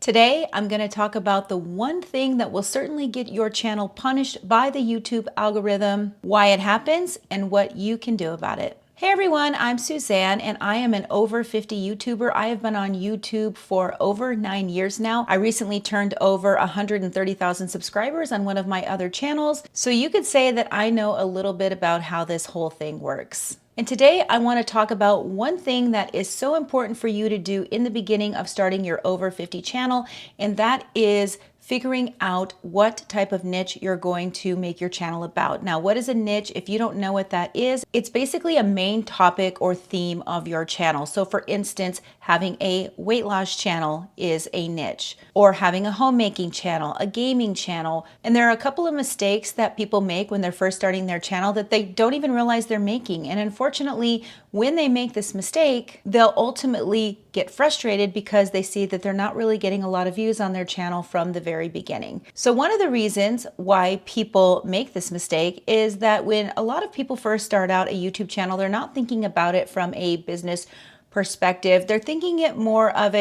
Today, I'm going to talk about the one thing that will certainly get your channel punished by the YouTube algorithm, why it happens, and what you can do about it. Hey everyone, I'm Suzanne and I am an over 50 YouTuber. I have been on YouTube for over 9 years now. I recently turned over 130,000 subscribers on one of my other channels, so you could say that I know a little bit about how this whole thing works. And today I want to talk about one thing that is so important for you to do in the beginning of starting your over 50 channel, and that is figuring out what type of niche you're going to make your channel about. Now, what is a niche? If you don't know what that is, it's basically a main topic or theme of your channel. So for instance, having a weight loss channel is a niche, or having a homemaking channel, a gaming channel. And there are a couple of mistakes that people make when they're first starting their channel that they don't even realize they're making. And unfortunately, when they make this mistake, they'll ultimately get frustrated because they see that they're not really getting a lot of views on their channel from the very beginning. So one of the reasons why people make this mistake is that when a lot of people first start out a YouTube channel, they're not thinking about it from a business perspective. They're thinking it more of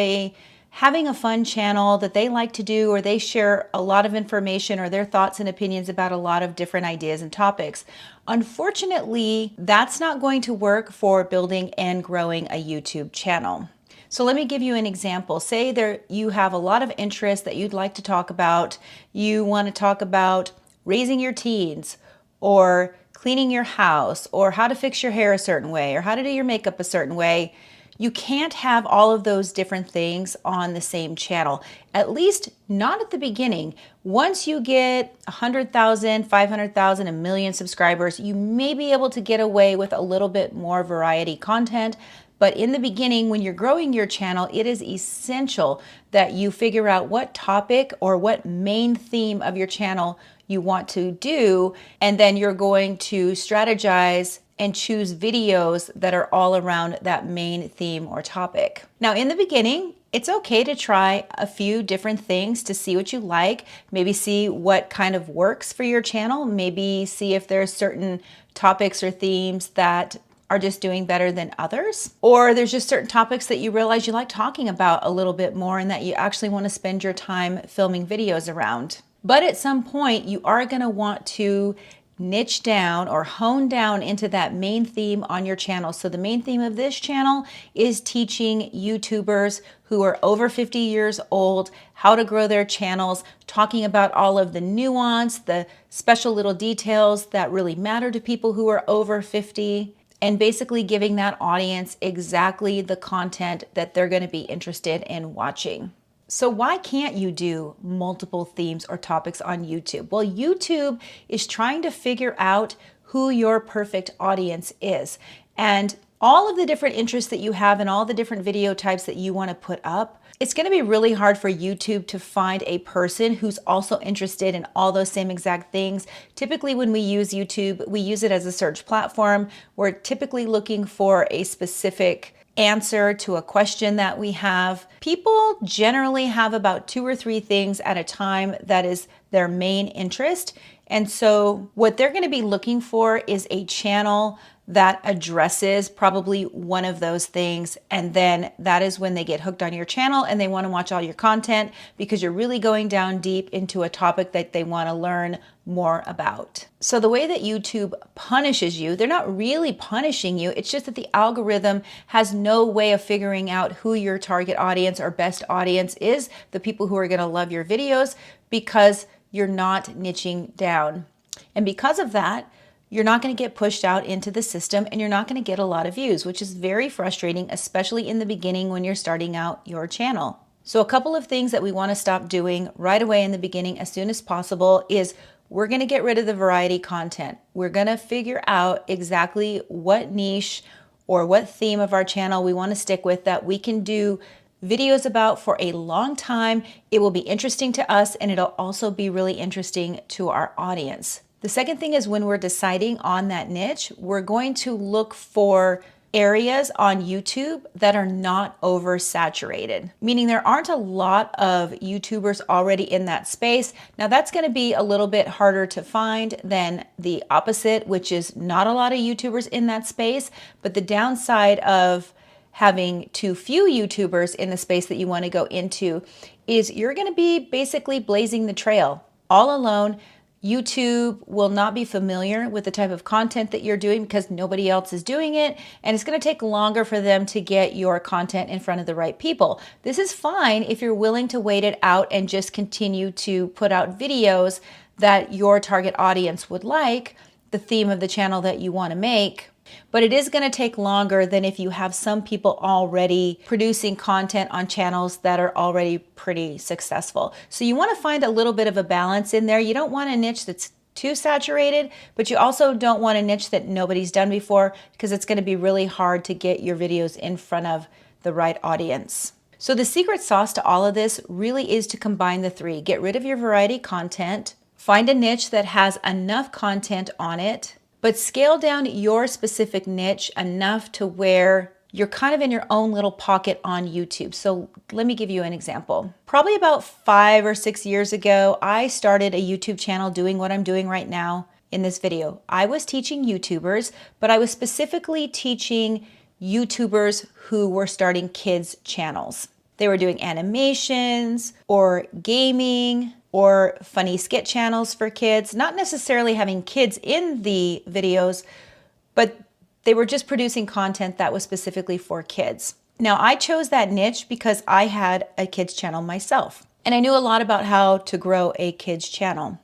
having a fun channel that they like to do, or they share a lot of information or their thoughts and opinions about a lot of different ideas and topics. Unfortunately, that's not going to work for building and growing a YouTube channel. So let me give you an example. Say you have a lot of interest that you'd like to talk about. You want to talk about raising your teens, or cleaning your house, or how to fix your hair a certain way, or how to do your makeup a certain way. You can't have all of those different things on the same channel, at least not at the beginning. Once you get 100,000, 500,000, a million subscribers, you may be able to get away with a little bit more variety content. But in the beginning, when you're growing your channel, it is essential that you figure out what topic or what main theme of your channel you want to do, and then you're going to strategize and choose videos that are all around that main theme or topic. Now, in the beginning, it's okay to try a few different things to see what you like, maybe see what kind of works for your channel, maybe see if there's certain topics or themes that are just doing better than others, or there's just certain topics that you realize you like talking about a little bit more and that you actually want to spend your time filming videos around. But at some point, you are going to want to niche down or hone down into that main theme on your channel. So the main theme of this channel is teaching YouTubers who are over 50 years old how to grow their channels, talking about all of the nuance, the special little details that really matter to people who are over 50, and basically giving that audience exactly the content that they're going to be interested in watching. So why can't you do multiple themes or topics on YouTube? Well, YouTube is trying to figure out who your perfect audience is. And all of the different interests that you have and all the different video types that you want to put up, it's going to be really hard for YouTube to find a person who's also interested in all those same exact things. Typically, when we use YouTube, we use it as a search platform. We're typically looking for a specific answer to a question that we have. People generally have about 2 or 3 things at a time that is their main interest. And so what they're going to be looking for is a channel that addresses probably one of those things. And then that is when they get hooked on your channel and they want to watch all your content, because you're really going down deep into a topic that they want to learn more about. So the way that YouTube punishes you, they're not really punishing you. It's just that the algorithm has no way of figuring out who your target audience or best audience is, the people who are going to love your videos, because you're not niching down. And because of that, you're not going to get pushed out into the system and you're not going to get a lot of views, which is very frustrating, especially in the beginning when you're starting out your channel. So a couple of things that we want to stop doing right away in the beginning as soon as possible is we're going to get rid of the variety content. We're going to figure out exactly what niche or what theme of our channel we want to stick with that we can do videos about for a long time. It will be interesting to us and it'll also be really interesting to our audience. The second thing is, when we're deciding on that niche, we're going to look for areas on YouTube that are not oversaturated, meaning there aren't a lot of YouTubers already in that space. Now that's going to be a little bit harder to find than the opposite, which is not a lot of YouTubers in that space. But the downside of having too few YouTubers in the space that you want to go into is you're going to be basically blazing the trail all alone. YouTube will not be familiar with the type of content that you're doing because nobody else is doing it, and it's going to take longer for them to get your content in front of the right people. This is fine if you're willing to wait it out and just continue to put out videos that your target audience would like, the theme of the channel that you want to make. But it is going to take longer than if you have some people already producing content on channels that are already pretty successful. So you want to find a little bit of a balance in there. You don't want a niche that's too saturated, but you also don't want a niche that nobody's done before, because it's going to be really hard to get your videos in front of the right audience. So the secret sauce to all of this really is to combine the three. Get rid of your variety content, find a niche that has enough content on it, but scale down your specific niche enough to where you're kind of in your own little pocket on YouTube. So let me give you an example. Probably about 5 or 6 years ago, I started a YouTube channel doing what I'm doing right now in this video. I was teaching YouTubers, but I was specifically teaching YouTubers who were starting kids channels. They were doing animations or gaming or funny skit channels for kids, not necessarily having kids in the videos, but they were just producing content that was specifically for kids. Now, I chose that niche because I had a kids channel myself, and I knew a lot about how to grow a kids channel.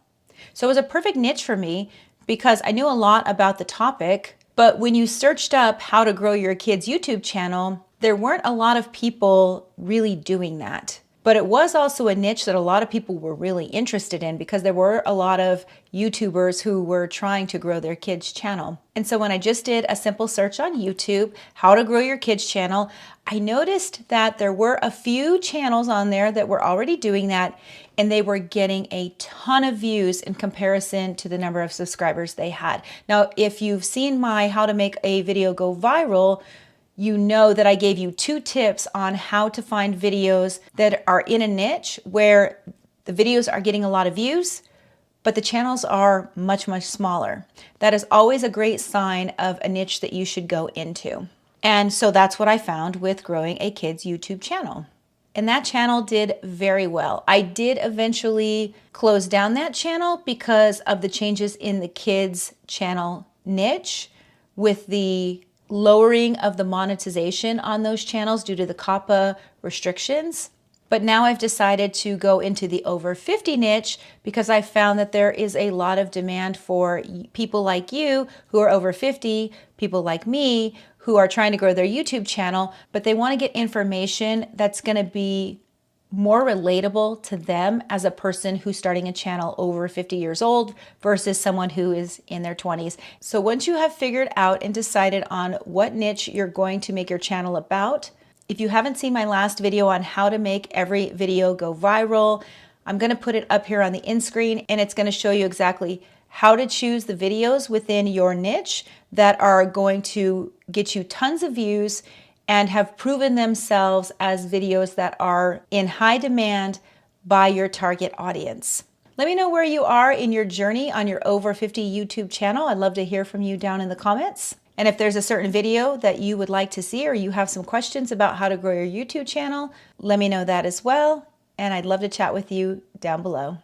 So it was a perfect niche for me because I knew a lot about the topic, but when you searched up how to grow your kids' YouTube channel, there weren't a lot of people really doing that. But it was also a niche that a lot of people were really interested in because there were a lot of YouTubers who were trying to grow their kids' channel. And so when I just did a simple search on YouTube, how to grow your kids' channel, I noticed that there were a few channels on there that were already doing that, and they were getting a ton of views in comparison to the number of subscribers they had. Now, if you've seen my how to make a video go viral, you know that I gave you 2 tips on how to find videos that are in a niche where the videos are getting a lot of views, but the channels are much, much smaller. That is always a great sign of a niche that you should go into. And so that's what I found with growing a kids YouTube channel. And that channel did very well. I did eventually close down that channel because of the changes in the kids channel niche with the lowering of the monetization on those channels due to the COPPA restrictions. But now I've decided to go into the over 50 niche because I found that there is a lot of demand for people like you who are over 50, people like me who are trying to grow their YouTube channel, but they want to get information that's going to be more relatable to them as a person who's starting a channel over 50 years old versus someone who is in their 20s. So once you have figured out and decided on what niche you're going to make your channel about, if you haven't seen my last video on how to make every video go viral, I'm going to put it up here on the end screen, and it's going to show you exactly how to choose the videos within your niche that are going to get you tons of views and have proven themselves as videos that are in high demand by your target audience. Let me know where you are in your journey on your over 50 YouTube channel. I'd love to hear from you down in the comments. And if there's a certain video that you would like to see or you have some questions about how to grow your YouTube channel, let me know that as well. And I'd love to chat with you down below.